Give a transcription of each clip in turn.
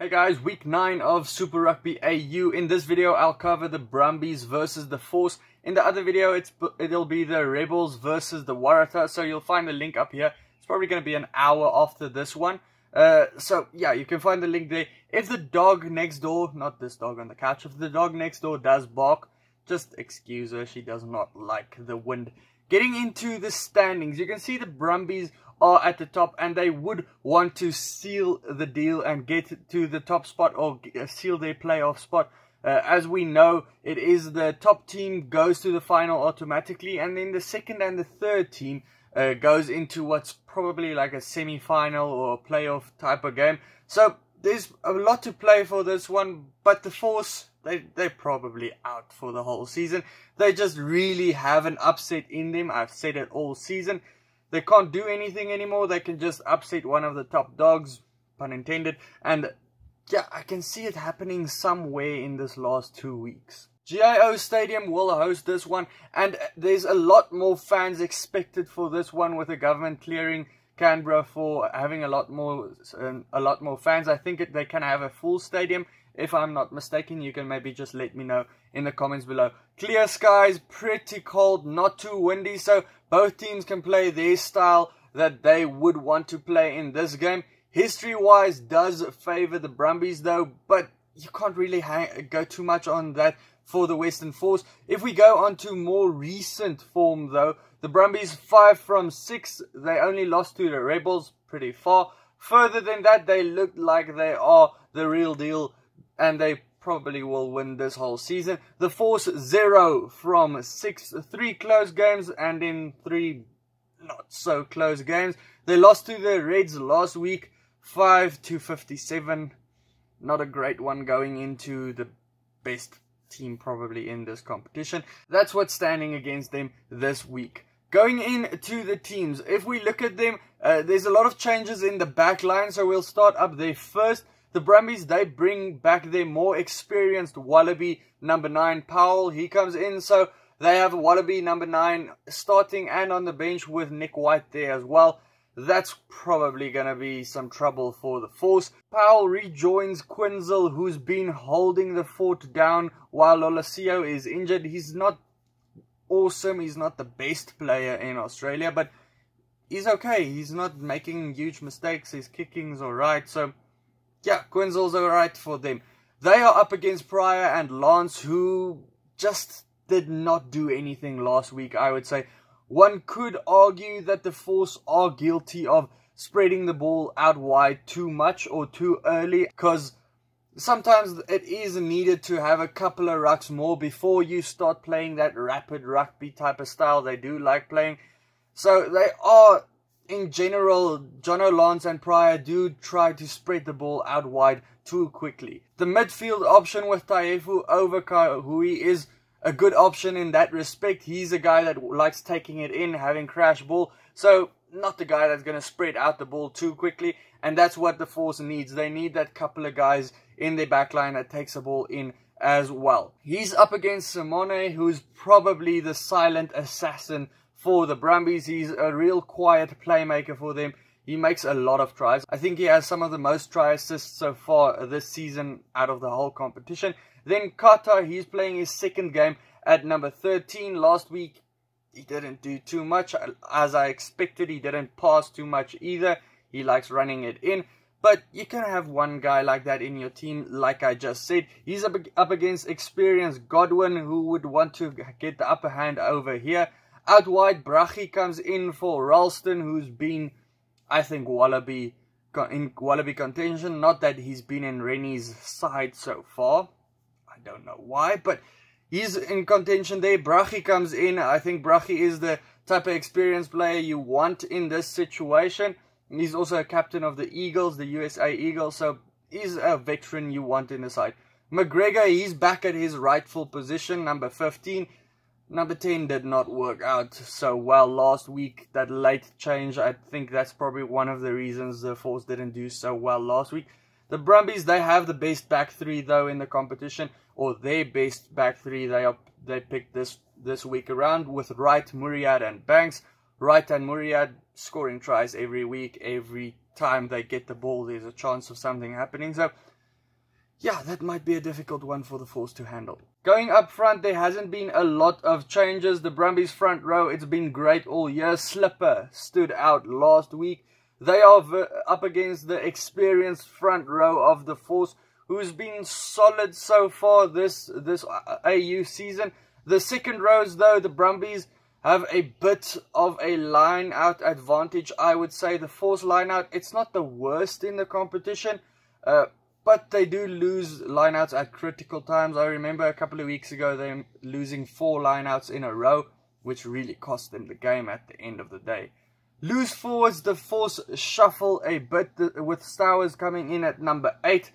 Hey guys, week 9 of Super Rugby AU. In this video, I'll cover the Brumbies versus the Force. In the other video, it'll be the Rebels versus the Waratahs. So you'll find the link up here. It's probably going to be an hour after this one. So yeah, you can find the link there. If the dog next door, not this dog on the couch, if the dog next door does bark, just excuse her. She does not like the wind. Getting into the standings, you can see the Brumbies are at the top and they would want to seal the deal and get to the top spot or seal their playoff spot. As we know, it is the top team goes to the final automatically, and then the second and the third team goes into what's probably like a semi-final or a playoff type of game. So there's a lot to play for this one, but the Force, they're probably out for the whole season. They just really have an upset in them. I've said it all season. They can't do anything anymore. They can just upset one of the top dogs, pun intended. And yeah, I can see it happening somewhere in this last 2 weeks. GIO Stadium will host this one, and there's a lot more fans expected for this one, with the government clearing Canberra for having a lot more fans. I think they can have a full stadium. If I'm not mistaken, you can maybe just let me know in the comments below. Clear skies, pretty cold, not too windy, so both teams can play their style that they would want to play in this game. History-wise, does favour the Brumbies though, but you can't really go too much on that for the Western Force. If we go on to more recent form though, the Brumbies 5 from 6, they only lost to the Rebels pretty far. Further than that, they look like they are the real deal, and they probably will win this whole season. The Force 0 from 6, 3 close games and in 3 not so close games. They lost to the Reds last week, 5-57. Not a great one going into the best team probably in this competition. That's what's standing against them this week. Going into the teams, if we look at them, there's a lot of changes in the back line, so we'll start up there first. The Brumbies, they bring back their more experienced Wallaby number 9, Powell. He comes in, so they have Wallaby number 9 starting and on the bench with Nick White there as well. That's probably going to be some trouble for the Force. Powell rejoins Quinzel, who's been holding the fort down while Lolosio is injured. He's not awesome. He's not the best player in Australia, but he's okay. He's not making huge mistakes. His kicking's alright, so yeah, Quinzel's alright for them. They are up against Pryor and Lance, who just did not do anything last week, I would say. One could argue that the Force are guilty of spreading the ball out wide too much or too early, because sometimes it is needed to have a couple of rucks more before you start playing that rapid rugby type of style they do like playing. So they are, in general, Jono, Lance and Pryor do try to spread the ball out wide too quickly. The midfield option with Taefu over Kahui is a good option in that respect. He's a guy that likes taking it in, having crash ball, so not the guy that's going to spread out the ball too quickly, and that's what the Force needs. They need that couple of guys in their backline that takes the ball in as well. He's up against Simone, who's probably the silent assassin for the Brumbies. He's a real quiet playmaker for them. He makes a lot of tries. I think he has some of the most try assists so far this season out of the whole competition. Then Kata, he's playing his second game at number 13. Last week, he didn't do too much. As I expected, he didn't pass too much either. He likes running it in. But you can have one guy like that in your team, like I just said. He's up against experienced Godwin, who would want to get the upper hand over here. Out wide, Brachy comes in for Ralston, who's been, I think, in Wallaby contention. Not that he's been in Rennie's side so far. I don't know why, but he's in contention there. Brachy comes in. I think Brachy is the type of experienced player you want in this situation. He's also a captain of the Eagles, the USA Eagles, so he's a veteran you want in the side. McGregor, he's back at his rightful position, number 15. Number 10 did not work out so well last week. That late change, I think that's probably one of the reasons the Force didn't do so well last week. The Brumbies, they have the best back three though in the competition, or their best back three they picked this week around, with Wright, Muriad and Banks. Wright and Muriad scoring tries every week. Every time they get the ball, there's a chance of something happening. So yeah, that might be a difficult one for the Force to handle. Going up front, there hasn't been a lot of changes. The Brumbies front row, it's been great all year. Slipper stood out last week. They are up against the experienced front row of the Force, who's been solid so far this AU season. The second rows, though, the Brumbies have a bit of a line-out advantage, I would say. The Force line-out, it's not the worst in the competition, but they do lose lineouts at critical times. I remember a couple of weeks ago them losing 4 lineouts in a row, which really cost them the game at the end of the day. Loose forwards, the Force shuffle a bit with Stowers coming in at number 8.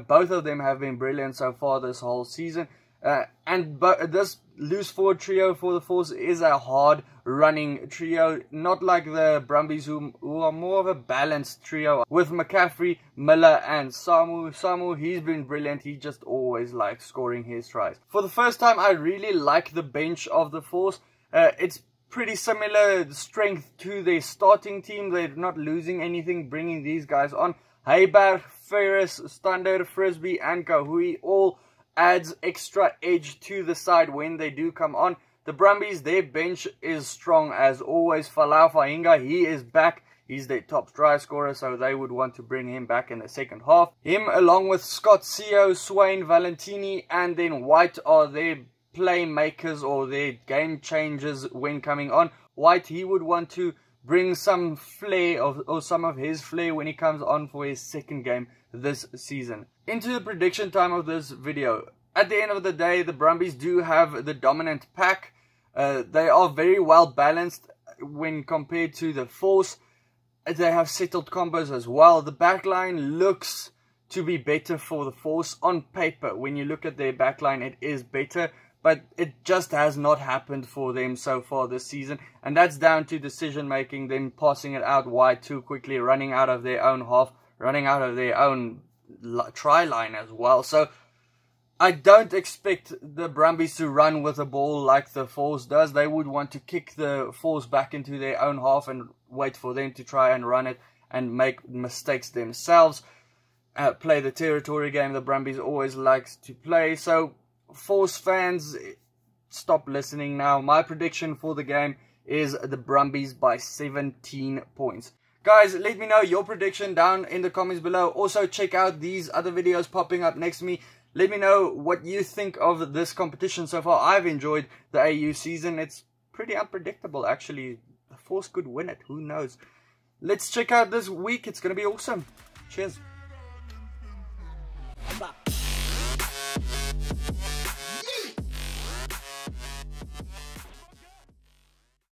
Both of them have been brilliant so far this whole season. But this loose forward trio for the Force is a hard running trio, not like the Brumbies who are more of a balanced trio with McCaffrey, Miller and Samu. Samu, he's been brilliant. He just always likes scoring his tries. For the first time, I really like the bench of the Force. It's pretty similar strength to their starting team. They're not losing anything bringing these guys on. Heiberg, Ferris, Stander, Frisbee and Kahui all adds extra edge to the side when they do come on. The Brumbies, their bench is strong as always. Falau Fahinga, he is back. He's their top try scorer, so they would want to bring him back in the second half. Him along with Scott Seo, Swain, Valentini and then White are their playmakers or their game changers when coming on. White, he would want to bring some flair or some of his flair when he comes on for his second game this season. Into the prediction time of this video. At the end of the day, the Brumbies do have the dominant pack. They are very well balanced when compared to the Force. They have settled combos as well. The backline looks to be better for the Force on paper. When you look at their backline, it is better. But it just has not happened for them so far this season. And that's down to decision making, them passing it out wide too quickly, running out of their own half, running out of their own try line as well. So I don't expect the Brumbies to run with the ball like the Force does. They would want to kick the Force back into their own half and wait for them to try and run it and make mistakes themselves. Play the territory game the Brumbies always likes to play. So Force fans, stop listening now. My prediction for the game is the Brumbies by 17 points. Guys, let me know your prediction down in the comments below. Also, check out these other videos popping up next to me. Let me know what you think of this competition so far. I've enjoyed the AU season. It's pretty unpredictable, actually. The Force could win it. Who knows? Let's check out this week. It's going to be awesome. Cheers.